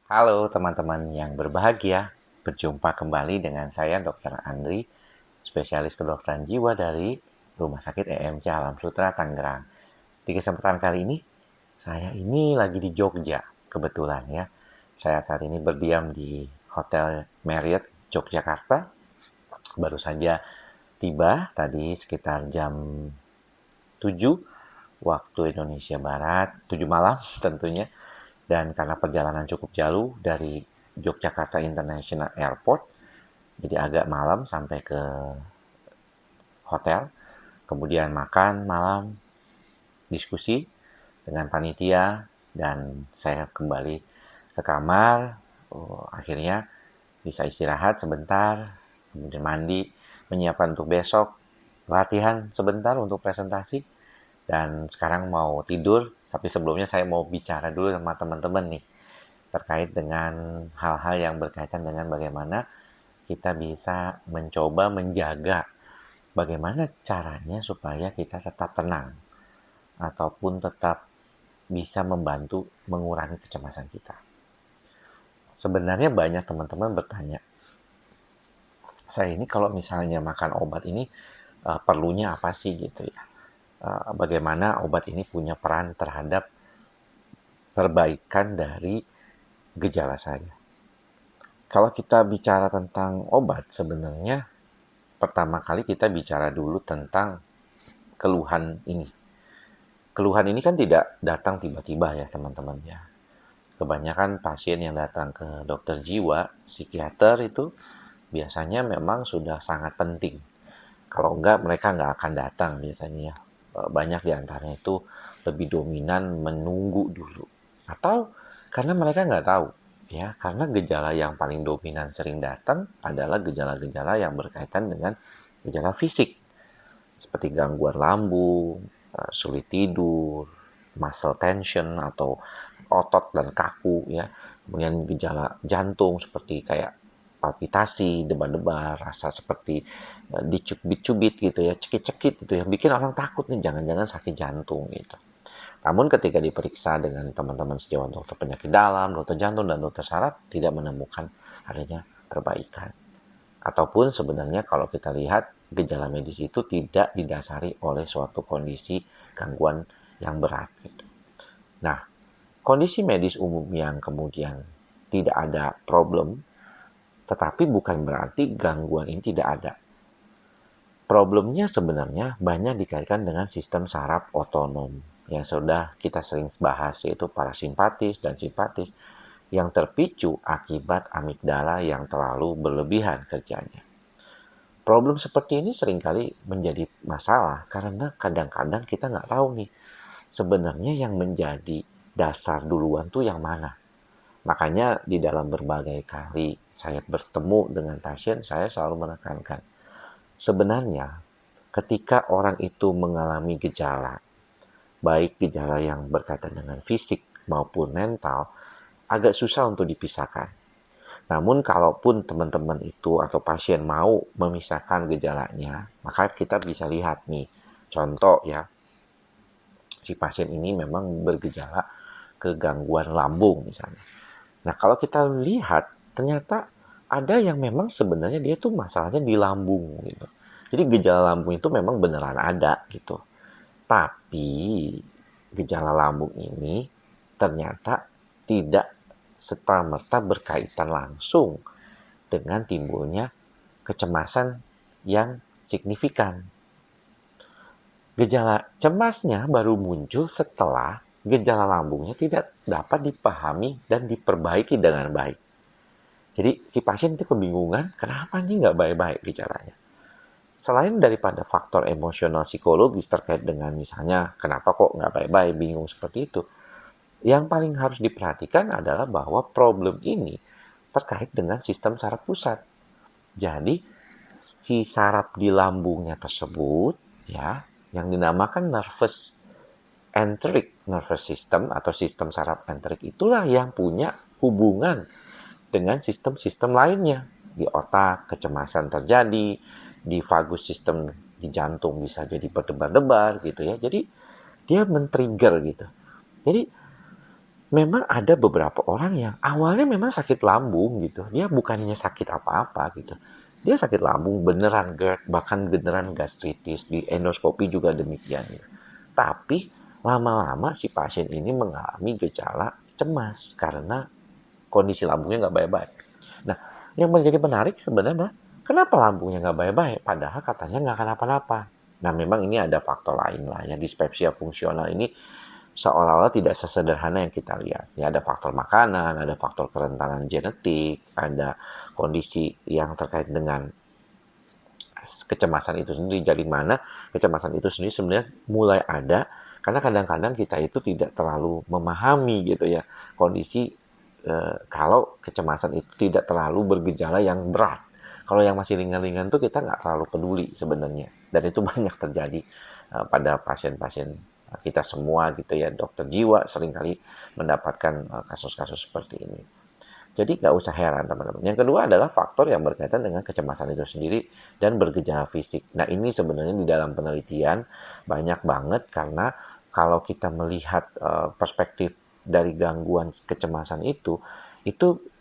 Halo teman-teman yang berbahagia, berjumpa kembali dengan saya Dr. Andri, spesialis kedokteran jiwa dari Rumah Sakit EMC Alam Sutra Tangerang. Di kesempatan kali ini, saya ini lagi di Jogja, kebetulan ya. Saya saat ini berdiam di Hotel Marriott Yogyakarta, baru saja tiba tadi sekitar jam 7 waktu Indonesia Barat, 7 malam tentunya. Dan karena perjalanan cukup jauh dari Yogyakarta International Airport, jadi agak malam sampai ke hotel. Kemudian makan malam, diskusi dengan panitia, dan saya kembali ke kamar. Akhirnya bisa istirahat sebentar, kemudian mandi, menyiapkan untuk besok, latihan sebentar untuk presentasi, dan sekarang mau tidur. Tapi sebelumnya saya mau bicara dulu sama teman-teman nih, terkait dengan hal-hal yang berkaitan dengan bagaimana kita bisa mencoba menjaga bagaimana caranya supaya kita tetap tenang ataupun tetap bisa membantu mengurangi kecemasan kita. Sebenarnya banyak teman-teman bertanya, saya ini kalau misalnya makan obat ini perlunya apa sih gitu ya? Bagaimana obat ini punya peran terhadap perbaikan dari gejala saya? Kalau kita bicara tentang obat, sebenarnya pertama kali kita bicara dulu tentang keluhan ini. Keluhan ini kan tidak datang tiba-tiba ya teman-teman ya. Kebanyakan pasien yang datang ke dokter jiwa, psikiater itu biasanya memang sudah sangat penting. Kalau enggak, mereka nggak akan datang biasanya ya. Banyak di antaranya itu lebih dominan menunggu dulu. Atau karena mereka nggak tahu. Ya, karena gejala yang paling dominan sering datang adalah gejala-gejala yang berkaitan dengan gejala fisik. Seperti gangguan lambung, sulit tidur, muscle tension atau otot dan kaku ya. Kemudian gejala jantung seperti kayak palpitasi, debar-debar, rasa seperti dicubit-cubit gitu ya, cekit-cekit gitu ya, bikin orang takut nih jangan-jangan sakit jantung gitu. Namun ketika diperiksa dengan teman-teman sejawat dokter penyakit dalam, dokter jantung, dan dokter saraf tidak menemukan adanya perbaikan. Ataupun sebenarnya kalau kita lihat gejala medis itu tidak didasari oleh suatu kondisi gangguan yang berat gitu. Nah, kondisi medis umum yang kemudian tidak ada problem, tetapi bukan berarti gangguan ini tidak ada. Problemnya sebenarnya banyak dikaitkan dengan sistem saraf otonom yang sudah kita sering bahas, yaitu parasimpatis dan simpatis yang terpicu akibat amigdala yang terlalu berlebihan kerjanya. Problem seperti ini seringkali menjadi masalah karena kadang-kadang kita nggak tahu nih sebenarnya yang menjadi dasar duluan tuh yang mana. Makanya di dalam berbagai kali saya bertemu dengan pasien, saya selalu menekankan, sebenarnya ketika orang itu mengalami gejala, baik gejala yang berkaitan dengan fisik maupun mental, agak susah untuk dipisahkan. Namun kalaupun teman-teman itu atau pasien mau memisahkan gejalanya, maka kita bisa lihat nih, contoh ya, si pasien ini memang bergejala kegangguan lambung misalnya. Nah, kalau kita lihat, ternyata ada yang memang sebenarnya dia tuh masalahnya di lambung gitu. Jadi gejala lambung itu memang beneran ada gitu. Tapi gejala lambung ini ternyata tidak serta-merta berkaitan langsung dengan timbulnya kecemasan yang signifikan. Gejala cemasnya baru muncul setelah gejala lambungnya tidak dapat dipahami dan diperbaiki dengan baik. Jadi si pasien itu kebingungan, kenapa nih nggak baik-baik gejalanya? Selain daripada faktor emosional psikologis terkait dengan misalnya kenapa kok nggak baik-baik, bingung seperti itu, yang paling harus diperhatikan adalah bahwa problem ini terkait dengan sistem saraf pusat. Jadi si saraf di lambungnya tersebut ya, yang dinamakan enteric nervous system atau sistem saraf enterik, itulah yang punya hubungan dengan sistem-sistem lainnya. Di otak kecemasan terjadi, di vagus sistem di jantung bisa jadi berdebar-debar gitu ya. Jadi dia men-trigger gitu. Jadi memang ada beberapa orang yang awalnya memang sakit lambung gitu. Dia bukannya sakit apa-apa gitu. Dia sakit lambung beneran GERD, bahkan beneran gastritis. Di endoskopi juga demikian gitu. Tapi lama-lama si pasien ini mengalami gejala cemas karena kondisi lambungnya nggak baik-baik. Nah, yang menjadi menarik sebenarnya, kenapa lambungnya nggak baik-baik? Padahal katanya nggak kenapa-napa. Nah, memang ini ada faktor lain lah ya. Dispepsia fungsional ini seolah-olah tidak sesederhana yang kita lihat. Ya, ada faktor makanan, ada faktor kerentanan genetik, ada kondisi yang terkait dengan kecemasan itu sendiri. Jadi mana kecemasan itu sendiri sebenarnya mulai ada karena kadang-kadang kita itu tidak terlalu memahami gitu ya kondisi kalau kecemasan itu tidak terlalu bergejala yang berat. Kalau yang masih ringan-ringan tuh kita nggak terlalu peduli sebenarnya. Dan itu banyak terjadi pada pasien-pasien kita semua gitu ya. Dokter jiwa seringkali mendapatkan kasus-kasus seperti ini. Jadi nggak usah heran teman-teman. Yang kedua adalah faktor yang berkaitan dengan kecemasan itu sendiri dan bergejala fisik. Nah ini sebenarnya di dalam penelitian banyak banget karena kalau kita melihat perspektif dari gangguan kecemasan itu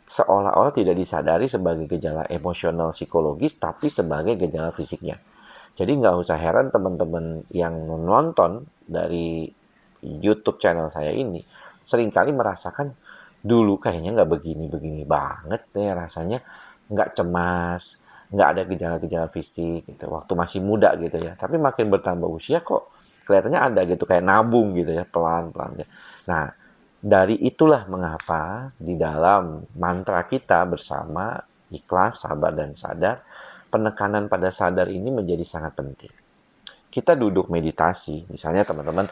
seolah-olah tidak disadari sebagai gejala emosional psikologis tapi sebagai gejala fisiknya. Jadi nggak usah heran teman-teman yang nonton dari YouTube channel saya ini seringkali merasakan dulu kayaknya nggak begini-begini banget deh rasanya, nggak cemas, nggak ada gejala-gejala fisik gitu, waktu masih muda gitu ya. Tapi makin bertambah usia kok kelihatannya ada gitu, kayak nabung gitu ya, pelan-pelan ya. Nah, dari itulah mengapa di dalam mantra kita bersama, ikhlas, sabar, dan sadar, penekanan pada sadar ini menjadi sangat penting. Kita duduk meditasi, misalnya teman-teman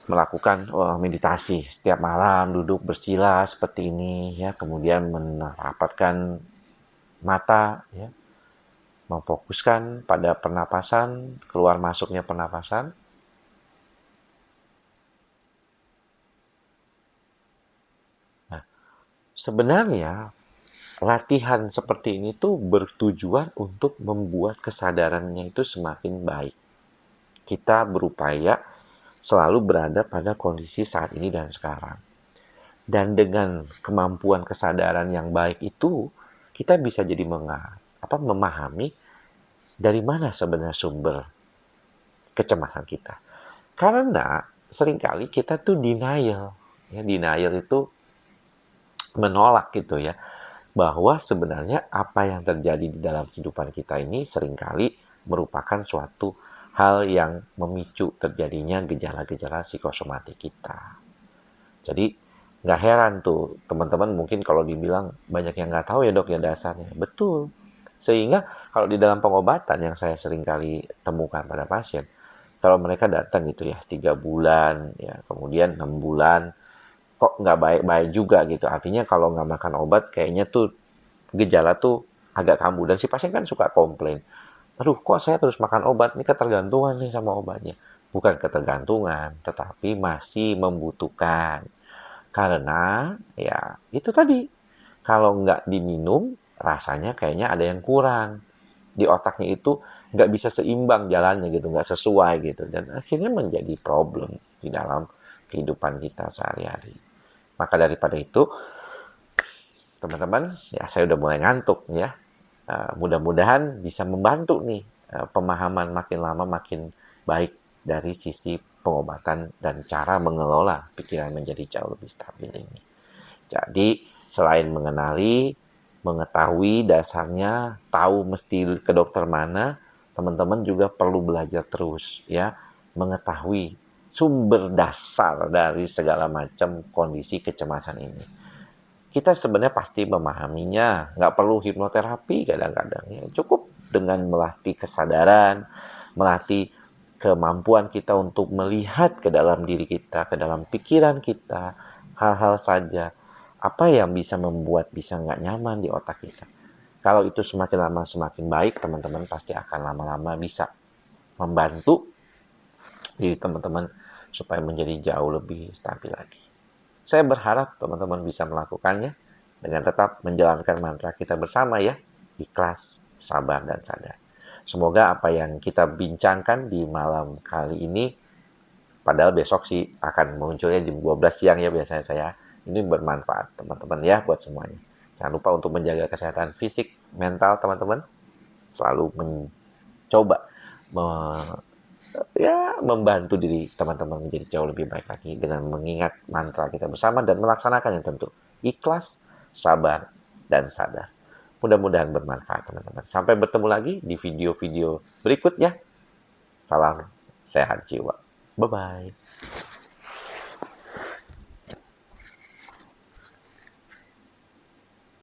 melakukan meditasi setiap malam, duduk bersila seperti ini ya, kemudian merapatkan mata ya, memfokuskan pada pernapasan, keluar masuknya pernapasan. Nah, sebenarnya latihan seperti ini tuh bertujuan untuk membuat kesadarannya itu semakin baik. Kita berupaya selalu berada pada kondisi saat ini dan sekarang. Dan dengan kemampuan kesadaran yang baik itu, kita bisa jadi memahami dari mana sebenarnya sumber kecemasan kita. Karena seringkali kita tuh denial. Ya, denial itu menolak gitu ya. Bahwa sebenarnya apa yang terjadi di dalam kehidupan kita ini seringkali merupakan suatu hal yang memicu terjadinya gejala-gejala psikosomatik kita. Jadi nggak heran tuh teman-teman mungkin kalau dibilang banyak yang nggak tahu ya dok ya dasarnya. Betul. Sehingga kalau di dalam pengobatan yang saya seringkali temukan pada pasien, kalau mereka datang gitu ya 3 bulan, ya kemudian 6 bulan, kok nggak baik-baik juga gitu. Artinya kalau nggak makan obat kayaknya tuh gejala tuh agak kambuh. Dan si pasien kan suka komplain. Aduh kok saya terus makan obat, ini ketergantungan nih sama obatnya. Bukan ketergantungan, tetapi masih membutuhkan. Karena ya itu tadi, kalau nggak diminum rasanya kayaknya ada yang kurang. Di otaknya itu nggak bisa seimbang jalannya gitu, nggak sesuai gitu. Dan akhirnya menjadi problem di dalam kehidupan kita sehari-hari. Maka daripada itu, teman-teman, ya saya udah mulai ngantuk ya. Mudah-mudahan bisa membantu nih pemahaman makin lama makin baik dari sisi pengobatan dan cara mengelola pikiran menjadi jauh lebih stabil ini. Jadi selain mengenali, mengetahui dasarnya, tahu mesti ke dokter mana, teman-teman juga perlu belajar terus ya, mengetahui sumber dasar dari segala macam kondisi kecemasan ini. Kita sebenarnya pasti memahaminya, nggak perlu hipnoterapi kadang-kadang ya. Cukup dengan melatih kesadaran, melatih kemampuan kita untuk melihat ke dalam diri kita, ke dalam pikiran kita, hal-hal saja apa yang bisa membuat bisa nggak nyaman di otak kita. Kalau itu semakin lama semakin baik, teman-teman pasti akan lama-lama bisa membantu diri teman-teman supaya menjadi jauh lebih stabil lagi. Saya berharap teman-teman bisa melakukannya dengan tetap menjalankan mantra kita bersama ya, ikhlas, sabar, dan sadar. Semoga apa yang kita bincangkan di malam kali ini Padahal besok sih akan munculnya jam 12 siang ya biasanya saya. Ini bermanfaat teman-teman ya buat semuanya. Jangan lupa untuk menjaga kesehatan fisik, mental teman-teman. Selalu mencoba membantu diri teman-teman menjadi jauh lebih baik lagi dengan mengingat mantra kita bersama dan melaksanakan yang tentu ikhlas, sabar, dan sadar. Mudah-mudahan bermanfaat teman-teman. Sampai bertemu lagi di video-video berikutnya. Salam sehat jiwa. Bye-bye.